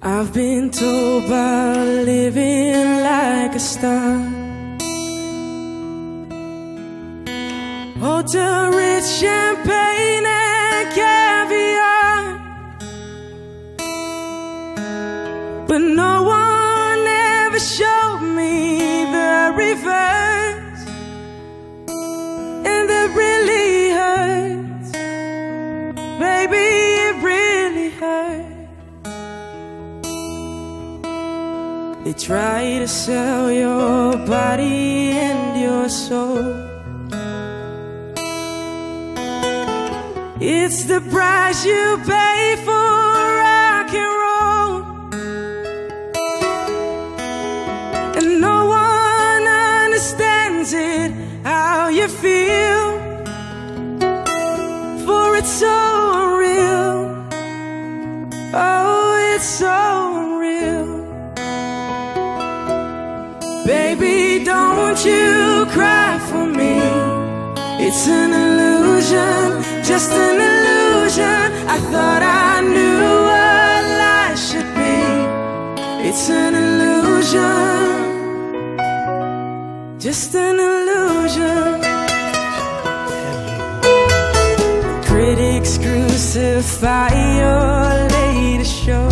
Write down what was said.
I've been told about living like a star, hotel rich champagne and caviar, but no one ever showed me the reverse, and that really hurts, baby, it really hurts. They try to sell your body and your soul. It's the price you pay for rock and roll, and no one understands it, how you feel, for it's so unreal. Oh, it's so unreal. Baby, don't you cry for me. It's an illusion, just an illusion. I thought I knew what life should be. It's an illusion, just an illusion. Critics crucify your latest show.